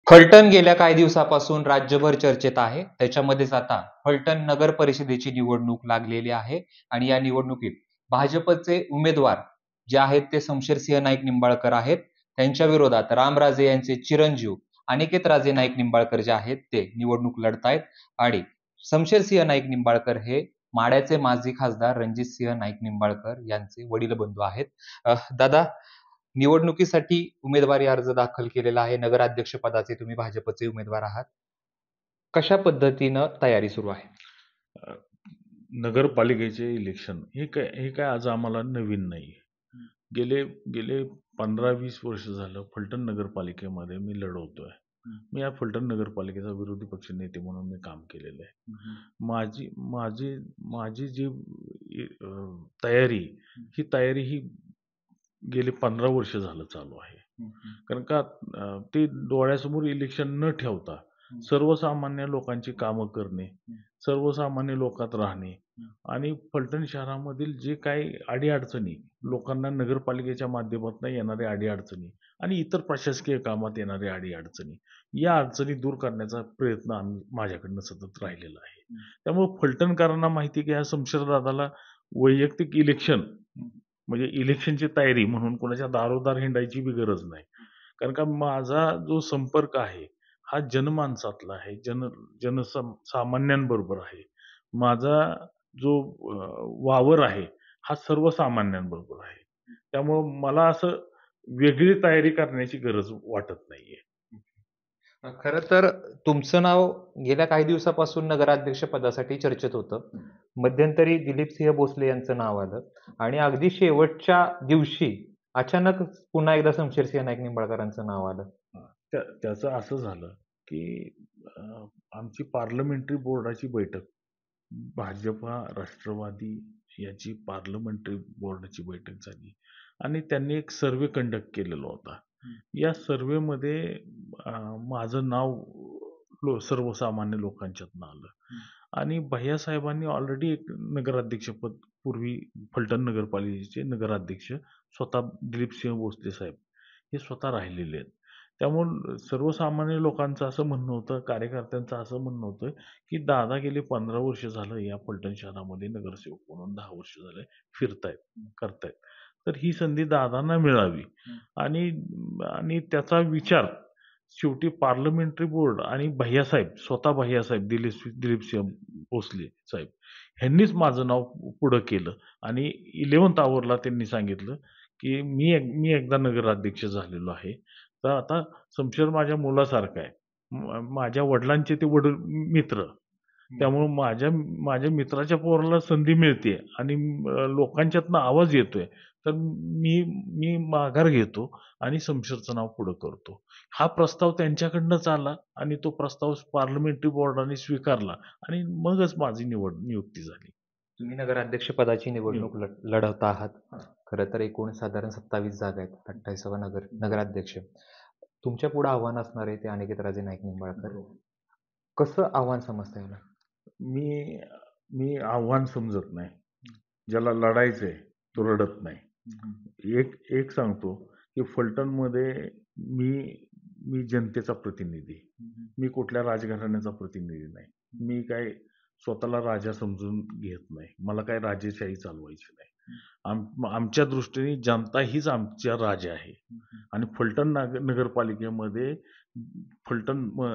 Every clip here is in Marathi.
फलटण गेल्या काही दिवसापासून राज्यभर चर्चेत आहे. त्याच्यामध्येच आता फलटण नगर परिषदेची निवडणूक लागलेली आहे आणि या निवडणुकीत भाजपचे उमेदवार जे आहेत ते शमशेरसिंह नाईक निंबाळकर आहेत. त्यांच्या विरोधात रामराजे यांचे चिरंजीव अनिकेत राजे नाईक निंबाळकर जे आहेत ते निवडणूक लढतायत आणि शमशेरसिंह नाईक निंबाळकर हे माढ्याचे माजी खासदार रणजितसिंह नाईक निंबाळकर यांचे वडील बंधू आहेत. दादा, निवडणुकीसाठी उमेदवारी अर्ज दाखल केलेला आहे. नगराध्यक्ष पदाचे तुम्ही भाजपचे उमेदवार आहात. कशा पद्धतीनं तयारी सुरू आहे? अ, नगरपालिकेचे इलेक्शन हे काय आज आम्हाला नवीन नाही. गेले गेले 15-20 वर्ष झालं फलटण नगरपालिकेमध्ये मी लढवतोय. मी या फलटण नगरपालिकेचा विरोधी पक्ष नेते म्हणून मी काम केलेलं आहे. माझी माझी माझी जी तयारी ही गेली 15 वर्ष झालं चालू आहे. कारण का ते डोळ्यासमोर इलेक्शन न ठेवता सर्वसामान्य लोकांची कामं करणे, सर्वसामान्य लोकात राहणे आणि फलटण शहरामधील जे काही अडीअडचणी, लोकांना नगरपालिकेच्या माध्यमातून येणाऱ्या अडीअडचणी आणि इतर प्रशासकीय कामात येणाऱ्या अडीअडचणी, या अडचणी दूर करण्याचा प्रयत्न माझ्याकडनं सतत राहिलेला आहे. त्यामुळे फलटणकरांना माहिती आहे की ह्या शमशेरदादाला वैयक्तिक इलेक्शन म्हणजे इलेक्शनची तयारी म्हणून कोणाच्या दारोदार हिंडायची बी गरज नाही. कारण का माझा जो संपर्क आहे हा जनमानसातला आहे. सामान्यांबरोबर आहे. माझा जो वावर आहे हा सर्वसामान्यांबरोबर आहे. त्यामुळं मला असं वेगळी तयारी करण्याची गरज वाटत नाहीये. खरं तर तुमचं नाव गेल्या काही दिवसापासून नगराध्यक्ष पदासाठी चर्चेत होतं. मध्यंतरी दिलीपसिंह भोसले यांचं नाव आलं आणि अगदी शेवटच्या दिवशी अचानक पुन्हा एकदा शमशेरसिंह नाईक निंबाळकरांचं नाव आलं. त्याचं असं झालं की आमची पार्लमेंटरी बोर्डाची बैठक, भाजपा राष्ट्रवादी याची पार्लमेंटरी बोर्डाची बैठक झाली आणि त्यांनी एक सर्वे कंडक्ट केलेला होता. या सर्वेमध्ये माझं नाव सर्वसामान्य लोकांच्यातनं आलं आणि भैयासाहेबांनी ऑलरेडी एक नगराध्यक्षपद पूर्वी फलटण नगरपालिकेचे नगराध्यक्ष स्वतः दिलीपसिंह भोसले साहेब हे स्वतः राहिलेले आहेत. त्यामुळं सर्वसामान्य लोकांचं असं म्हणणं होतं, कार्यकर्त्यांचं असं म्हणणं होतं की दादा गेले 15 वर्ष झालं या फलटण शहरामध्ये नगरसेवक म्हणून 10 वर्ष झाले फिरतायत, करतायत. तर ही संधी दादांना मिळावी आणि आणि त्याचा विचार शेवटी पार्लमेंटरी बोर्ड आणि भैयासाहेब, स्वतः भैयासाहेब दिलीपसिंह भोसले साहेब ह्यांनीच माझं नाव पुढं केलं आणि 11th आवरला त्यांनी सांगितलं की मी एकदा नगराध्यक्ष झालेलो आहे. तर आता शमशेर माझ्या मुलासारखा आहे. माझ्या वडिलांचे ते मित्र. त्यामुळं माझ्या मित्राच्या पोराला संधी मिळते आणि लोकांच्यातनं आवाज येतोय. तर मी माघार घेतो आणि शमशेरचं नाव पुढं करतो. हा प्रस्ताव त्यांच्याकडनंच आला आणि तो प्रस्ताव पार्लमेंटरी बोर्डाने स्वीकारला आणि मगच माझी नियुक्ती झाली. तुम्ही नगराध्यक्ष पदाची निवडणूक लढवत आहात. खरं तर एकूण साधारण 27 जागा आहेत. 28वा नगराध्यक्ष. तुमच्या पुढे आव्हान असणार आहे ते अनिकेत राजे नाईक निंबाळकर. कसं आव्हान समजता येईल? मी आव्हान समजत नाही. ज्याला लढायचंय तो रडत नाही. एक सांगतो की फलटणमध्ये मी जनतेचा प्रतिनिधी. मी कुठल्या राजघराण्याचा प्रतिनिधी नाही. मी काय स्वतःला राजा समजून घेत नाही. मला काय राजेशाही चालवायची नाही. आमच्या दृष्टीने जनता हीच आमच्या राजा आहे आणि फलटण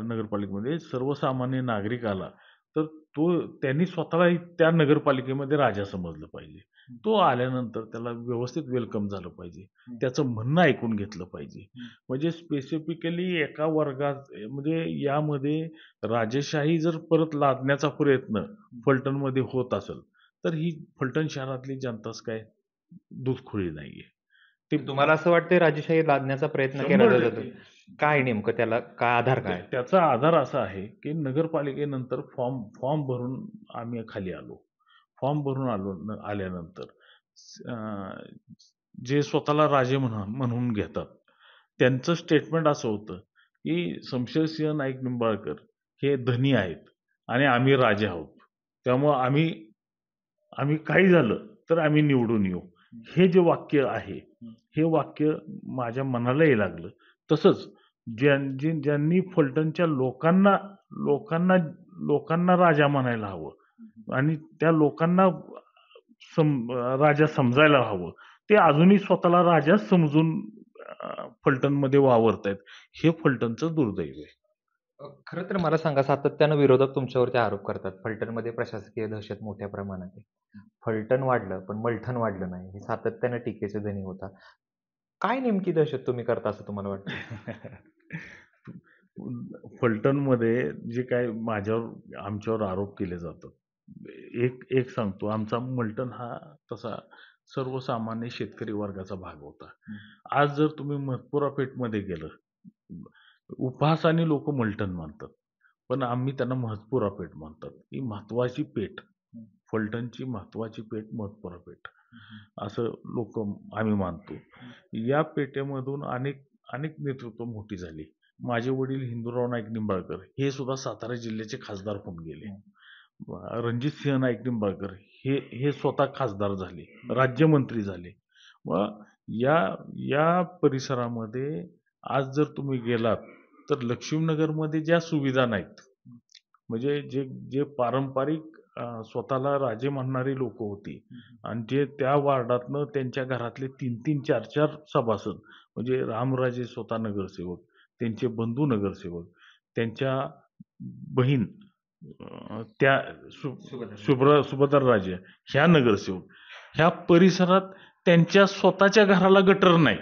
नगरपालिकेमध्ये सर्वसामान्य नागरिक आला तर त्यांनी स्वतःला त्या नगरपालिकेमध्ये राजा समजलं पाहिजे. तो आल्यानंतर त्याला व्यवस्थित वेलकम झालं पाहिजे. त्याचं म्हणणं ऐकून घेतलं पाहिजे. म्हणजे स्पेसिफिकली एका वर्गात म्हणजे यामध्ये राजेशाही जर परत लादण्याचा प्रयत्न फलटणमध्ये होत असेल तर ही फलटण शहरातली जनताच काय दूधखोळी नाहीये. ते तुम्हाला असं वाटतंय राजेशाही लादण्याचा प्रयत्न केला जातो? काय नेमकं त्याला काय आधार काय? त्याचा आधार असा आहे की नगरपालिकेनंतर फॉर्म भरून आम्ही खाली आलो. फॉर्म भरून आल्यानंतर जे स्वतःला राजे म्हणून घेतात त्यांचं स्टेटमेंट असं होतं की शमशेरसिंह नाईक निंबाळकर हे धनी आहेत आणि आम्ही राजे आहोत. त्यामुळं आम्ही काही झालं तर आम्ही निवडून येऊ. हे जे वाक्य आहे हे वाक्य माझ्या मनालाही लागलं. तसंच ज्यांनी फलटणच्या लोकांना लोकांना लोकांना राजा म्हणायला हवं आणि त्या लोकांना राजा समजायला हवं, ते अजूनही स्वतःला राजा समजून फलटणमध्ये वावरतायत. हे फलटणचं दुर्दैव आहे. खरं तर मला सांगा, सातत्यानं विरोधक तुमच्यावरती आरोप करतात. फलटणमध्ये प्रशासकीय दहशत मोठ्या प्रमाणात आहे. फलटण वाढलं, पण मलठण वाढलं नाही. हे सातत्यानं टीकेचे धनी होता. काय नेमकी दहशत तुम्ही करता असं तुम्हाला वाटतं? फलटणमध्ये जे काही आमच्यावर आरोप केले जातात. एक एक सांगतो, आमचा मलटण हा तसा सर्वसामान्य शेतकरी वर्गाचा भाग होता. आज जर तुम्ही महतपुरा पेठमध्ये गेलं, उपहासाने लोक मलटण मानतात, पण आम्ही त्यांना महतपुरा पेठ म्हणतात. ही महत्वाची पेठ, फलटणची महत्वाची पेठ महतपुरा पेठ असं लोक आम्ही मानतो. या पेठेमधून अनेक अनेक नेतृत्व मोठी झाली. माझे वडील हिंदूराव नाईक निंबाळकर हे सुद्धा सातारा जिल्ह्याचे खासदार होऊन गेले. रणजितसिंह नाईक निंबाळकर हे स्वतः खासदार झाले, राज्यमंत्री झाले. मग या परिसरामध्ये आज जर तुम्ही गेलात तर लक्ष्मीनगरमध्ये ज्या सुविधा नाहीत, म्हणजे जे पारंपरिक स्वतःला राजे म्हणणारी लोक होती आणि जे त्या वार्डातनं त्यांच्या घरातले 3-3, 4-4 सभासद, म्हणजे रामराजे स्वतः नगरसेवक, त्यांचे बंधू नगरसेवक, त्यांच्या बहीण त्या सुभद्राराजे ह्या नगरसेवक, ह्या परिसरात त्यांच्या स्वतःच्या घराला गटर नाही,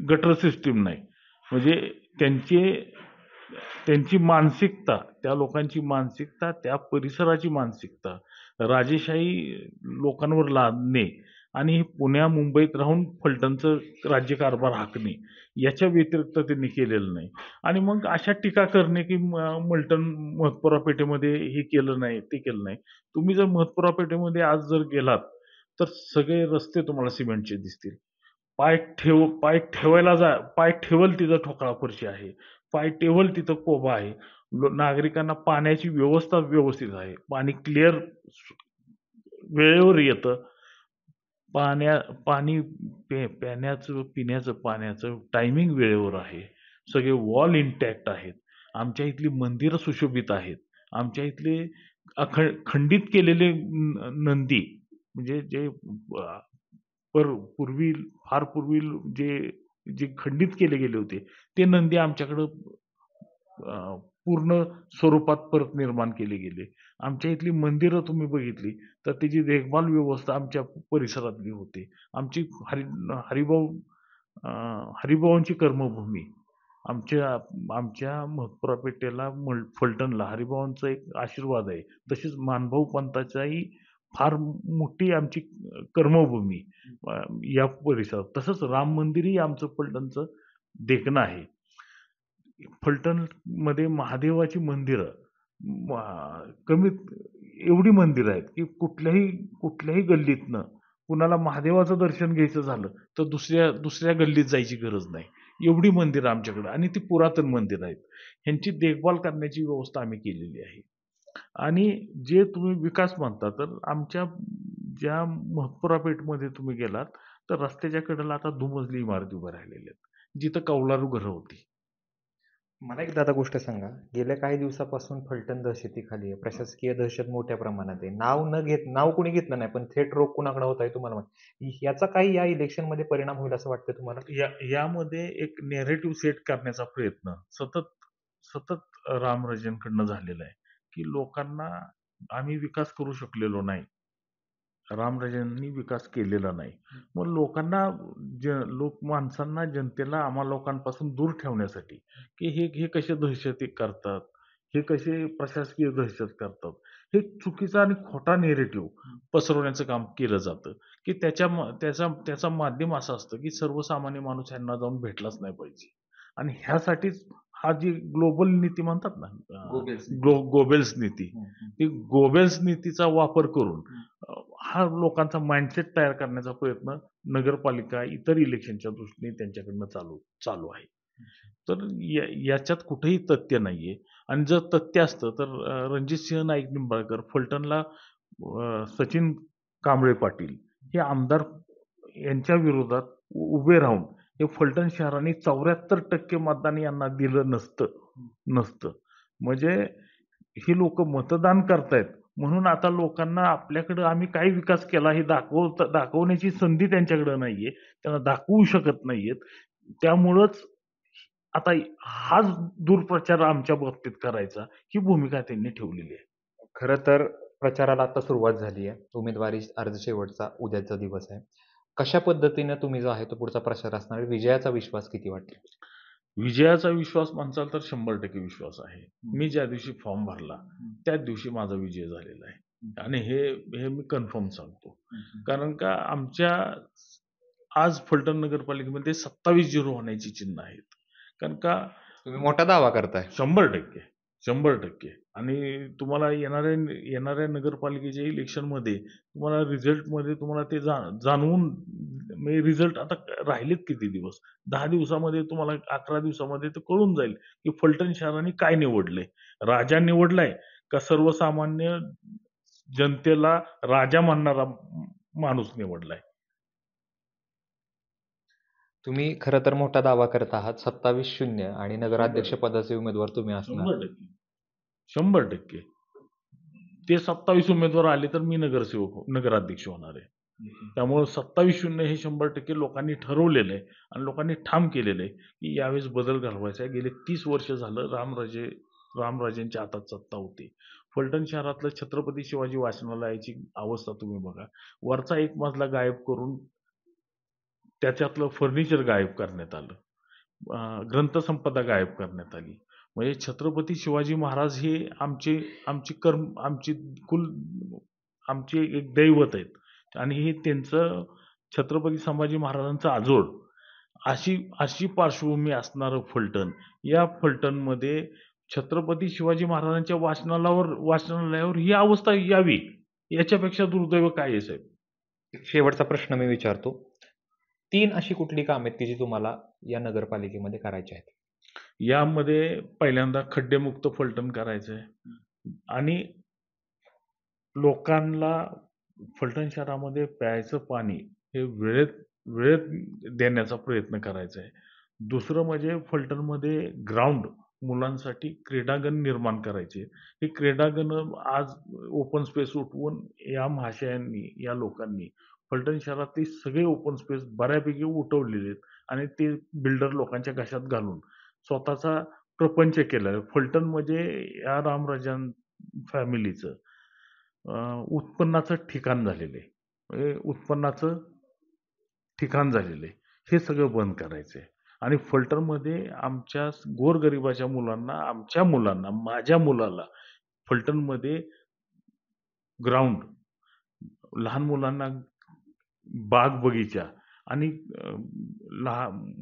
गटर सिस्टीम नाही. म्हणजे त्यांची मानसिकता, त्या लोकांची मानसिकता, त्या परिसराची मानसिकता राजेशाही लोकांवर लादणे आणि पुण्या मुंबईत राहून फलटणचं राज्यकारभार हाकणे याच्या व्यतिरिक्त त्यांनी केलेलं नाही. आणि मग अशा टीका करणे की मलटण महतपुरा पेठेमध्ये हे केलं नाही, ते केलं नाही. तुम्ही जर महतपुरा पेठेमध्ये आज जर गेलात तर सगळे रस्ते तुम्हाला सिमेंटचे दिसतील. पाय ठेवल तिथं ठोकळा फरशी आहे, पाय ठेवल तिथं कोबा आहे. नागरिकांना पाण्याची व्यवस्था व्यवस्थित आहे, पाणी क्लिअर वेळेवर येतं. पाणी पिण्याचं पाण्याचं टायमिंग वेळेवर आहे. सगळे वॉल इंटॅक्ट आहेत. आमच्या इथली मंदिरं सुशोभित आहेत. आमच्या इथले खंडित केलेले नंदी, म्हणजे जे फार पूर्वी जे खंडित केले गेले होते ते नंदी आमच्याकडं पूर्ण स्वरूपात परत निर्माण केले गेले. आमच्या इथली मंदिरं तुम्ही बघितली तर त्याची देखभाल व्यवस्था आमच्या परिसरातली होते. आमची हरिभाऊंची कर्मभूमी आमच्या महतपुरा पेठेला फलटणला हरिभाऊंचा एक आशीर्वाद आहे. तशीच मानभाऊ पंथाचाही फार मोठी आमची कर्मभूमी या परिसरात. तसंच राम मंदिरही आमचं फलटणचं देखणं आहे. फलटणमध्ये महादेवाची मंदिरं एवढी मंदिरं आहेत की कुठल्याही गल्लीतनं कुणाला महादेवाचं दर्शन घ्यायचं झालं तर दुसऱ्या गल्लीत जायची गरज नाही. एवढी मंदिरं आमच्याकडे आणि ती पुरातन मंदिरं आहेत. ह्यांची देखभाल करण्याची व्यवस्था आम्ही केलेली आहे. आणि जे तुम्ही विकास म्हणता, तर आमच्या ज्या महतपुरा पेठमध्ये तुम्ही गेलात तर रस्त्याच्या कडेला आता दुमजली इमारती उभ्या राहिलेल्या आहेत, जिथं कौलारू घरं होती. मला एक दादा गोष्ट सांगा, गेल्या काही दिवसापासून फलटण दहशतीखाली आहे. प्रशासकीय दहशत मोठ्या प्रमाणात आहे. नाव कोणी घेतलं नाही, पण थेट रोग कुणाकडे होत आहे तुम्हाला माहिती. याचा काही या इलेक्शनमध्ये परिणाम होईल असं वाटतं तुम्हाला? यामध्ये एक नेरेटिव्ह सेट करण्याचा प्रयत्न सतत रामराजेंकडनं झालेला आहे की लोकांना आम्ही विकास करू शकलेलो नाही, रामराजांनी विकास केलेला नाही. मग माणसांना, जनतेला, आम्हा लोकांपासून दूर ठेवण्यासाठी की हे कसे दहशती करतात, हे कसे प्रशासकीय दहशत करतात, हे चुकीचा आणि खोटा नेरेटिव्ह पसरवण्याचं काम केलं जातं की त्याचा माध्यम असं असतं की सर्वसामान्य माणूस यांना जाऊन भेटलाच नाही पाहिजे. आणि ह्यासाठीच हा जी ग्लोबल नीती म्हणतात ना, गोबेल्स नीती, ती गोबेल्स नीतीचा वापर करून हा लोकांचा माइंडसेट तयार करण्याचा प्रयत्न नगरपालिका इतर इलेक्शनच्या दृष्टीने त्यांच्याकडनं चालू आहे. तर याच्यात कुठेही तथ्य नाहीये. आणि जर तथ्य असतं तर रणजितसिंह नाईक निंबाळकर फलटणला सचिन कांबळे पाटील हे आमदार यांच्या विरोधात उभे राहून हे फलटण शहराने 74% मतदान यांना दिलं नसतं. म्हणजे ही लोक मतदान करतायत म्हणून आता लोकांना आपल्याकडे आम्ही काय विकास केला हे दाखवण्याची संधी त्यांच्याकडे नाहीये. त्यांना दाखवू शकत नाहीयेत. त्यामुळंच आता हाच दुर्प्रचार आमच्या बाबतीत करायचा, ही भूमिका त्यांनी ठेवलेली आहे. खरं तर प्रचाराला आता सुरुवात झाली आहे. उमेदवारी अर्ज शेवटचा उद्याचा दिवस आहे. कशा पद्धतीने तुम्ही जो आहे तो पुढचा प्रचार असणार आहे? विजयाचा विश्वास किती वाटतो? विजयाचा विश्वास म्हणसाल तर 100% विश्वास आहे. मी ज्या दिवशी फॉर्म भरला, त्याच दिवशी माझा विजय झालेला आहे. आणि हे मी कन्फर्म सांगतो. कारण का आमच्या आज फलटण नगरपालिकेमध्ये 27-0 होण्याची चिन्ह आहेत. कारण का तुम्ही मोठा दावा करताय. 100% आणि तुम्हाला येणाऱ्या नगरपालिकेच्या इलेक्शनमध्ये तुम्हाला रिझल्टमध्ये तुम्हाला ते जाणवून म्हणजे रिझल्ट आता राहिलेत किती दिवस? 10 दिवसामध्ये तुम्हाला 11 दिवसामध्ये ते कळून जाईल, की फलटण शहराने काय निवडलंय? राजा निवडलाय का सर्वसामान्य जनतेला राजा मानणारा माणूस निवडलाय? तुम्ही खरं तर मोठा दावा करत आहात. 27-0 आणि नगराध्यक्ष पदाचे उमेदवार तुम्ही असणार. 100%. 100%. ते 27 उमेदवार आले तर मी नगराध्यक्ष होणार आहे. त्यामुळे 27-0 हे 100% लोकांनी ठरवलेलं आहे आणि लोकांनी ठाम केलेलं आहे, की यावेळेस बदल घडवायचा आहे. गेले 30 वर्ष झालं रामराजेंच्या हातात सत्ता होती. फलटण शहरातलं छत्रपती शिवाजी वाचनालयाची अवस्था तुम्ही बघा. वरचा एक मजला गायब करून त्याच्यातलं फर्निचर गायब करण्यात आलं. ग्रंथसंपदा गायब करण्यात आली. म्हणजे छत्रपती शिवाजी महाराज हे आमचे एक दैवत आहेत आणि हे त्यांचं छत्रपती संभाजी महाराजांचं आजोळ अशी पार्श्वभूमी असणारं फलटण. या फलटणमध्ये छत्रपती शिवाजी महाराजांच्या वाचनालयावर ही अवस्था यावी याच्यापेक्षा दुर्दैव काय आहे साहेब? शेवटचा प्रश्न मी विचारतो. 3 अशी कुठली कामं आहेत, की जी तुम्हाला या नगरपालिकेमध्ये करायची आहेत? यामध्ये पहिल्यांदा खड्डेमुक्त फलटण करायचंय आणि लोकांना फलटण शहरामध्ये प्यायचं पाणी हे वेळेत देण्याचा प्रयत्न करायचा आहे. दुसरं म्हणजे फलटणमध्ये ग्राउंड मुलांसाठी क्रीडांगण निर्माण करायचे. हे क्रीडांगण आज ओपन स्पेस उठवून या महाशयांनी, या लोकांनी फलटण शहरातले सगळे ओपन स्पेस बऱ्यापैकी उठवलेले आहेत आणि ते बिल्डर लोकांच्या घशात घालून स्वतःचा प्रपंच केला आहे. फलटण म्हणजे या रामराजां फॅमिलीचं उत्पन्नाचं ठिकाण झालेलं आहे. म्हणजे उत्पन्नाचं ठिकाण झालेलं आहे. हे सगळं बंद करायचं आहे आणि फलटणमध्ये आमच्या गोरगरिबाच्या मुलांना, आमच्या मुलांना, माझ्या मुलाला फलटणमध्ये ग्राउंड, लहान मुलांना बाग बगीचा आणि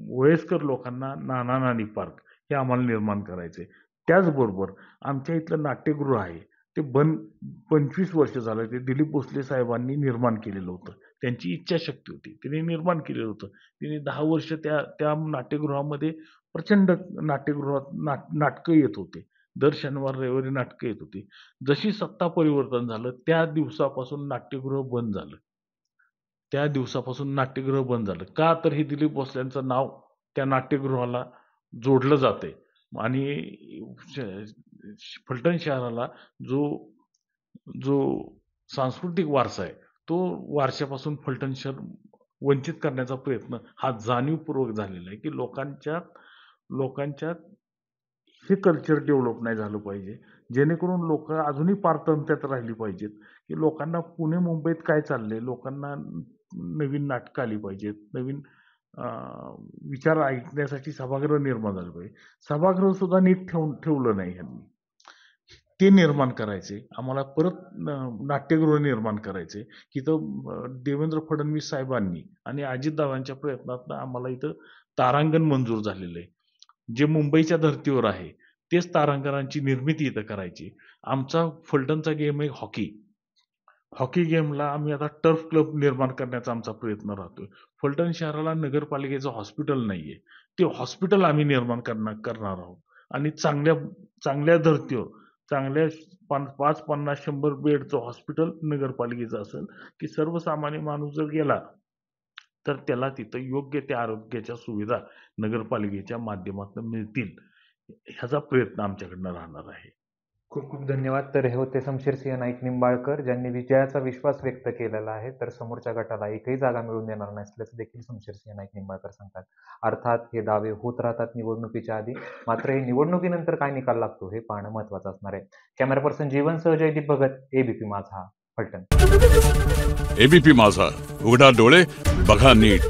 वयस्कर लोकांना नाना-नानी पार्क हे आम्हाला निर्माण करायचे. त्याचबरोबर आमच्या इथलं नाट्यगृह आहे. ते 25 वर्ष झालं ते दिलीप भोसले साहेबांनी निर्माण केलेलं होतं. त्यांची इच्छाशक्ती होती. त्यांनी निर्माण केलेलं होतं. त्यांनी 10 वर्ष त्या नाट्यगृहामध्ये प्रचंड नाटकं येत होते. दर शनिवार, रविवारी नाटकं येत होती. जशी सत्ता परिवर्तन झालं त्या दिवसापासून नाट्यगृह बंद झालं. का तर हे दिलीप भोसलेंचं नाव त्या नाट्यगृहाला जोडलं जातंय आणि फलटण शहराला जो सांस्कृतिक वारसा आहे, तो वारशापासून फलटण शहर वंचित करण्याचा प्रयत्न हा जाणीवपूर्वक झालेला आहे, की लोकांच्यात हे कल्चर डेव्हलप नाही झालं पाहिजे. जेणेकरून लोकं अजूनही पारतंत्र्यात राहिली पाहिजेत, की लोकांना पुणे, मुंबईत काय चाललंय, लोकांना नवीन नाटकं आली पाहिजेत, नवीन विचार ऐकण्यासाठी सभागृह निर्माण झालं पाहिजे. सभागृह सुद्धा नीट ठेवलं नाही ह्यांनी. ते निर्माण करायचे. आम्हाला परत नाट्यगृह निर्माण करायचे. इथं देवेंद्र फडणवीस साहेबांनी आणि अजितदादांच्या प्रयत्नातनं आम्हाला इथं तारांगण मंजूर झालेलं आहे. जे मुंबईच्या धर्तीवर आहे, तेच तारांगणांची निर्मिती इथं करायची. आमचा फलटणचा गेम आहे हॉकी. हॉकी गेमला आम्ही आता टर्फ क्लब निर्माण करण्याचा आमचा प्रयत्न राहतोय. फलटण शहराला नगरपालिकेचं हॉस्पिटल नाहीये. ते हॉस्पिटल आम्ही निर्माण करणार आहोत आणि चांगल्या धर्तीवर चांगल्या 5, 50, 100 बेडचं हॉस्पिटल नगरपालिकेचं असेल, की सर्वसामान्य माणूस जर गेला तर त्याला तिथं योग्य त्या आरोग्याच्या सुविधा नगरपालिकेच्या माध्यमातून मिळतील, ह्याचा प्रयत्न आमच्याकडनं राहणार आहे. खूप खूप धन्यवाद. तर हे होते शमशेरसिंह नाईक निंबाळकर, ज्यांनी विजयाचा विश्वास व्यक्त केलेला आहे. तर समोरच्या गटाला एकही जागा मिळवून देणार नसल्याचं देखील शमशेरसिंह नाईक निंबाळकर सांगतात. अर्थात हे दावे होत राहतात निवडणुकीच्या आधी. मात्र हे निवडणुकीनंतर काय निकाल लागतो हे पाहणं महत्त्वाचं असणार आहे. कॅमेरा पर्सन जीवनसह जयदीप भगत, एबीपी माझा, फलटण. एबीपी माझा, उघडा डोळे बघा नीट.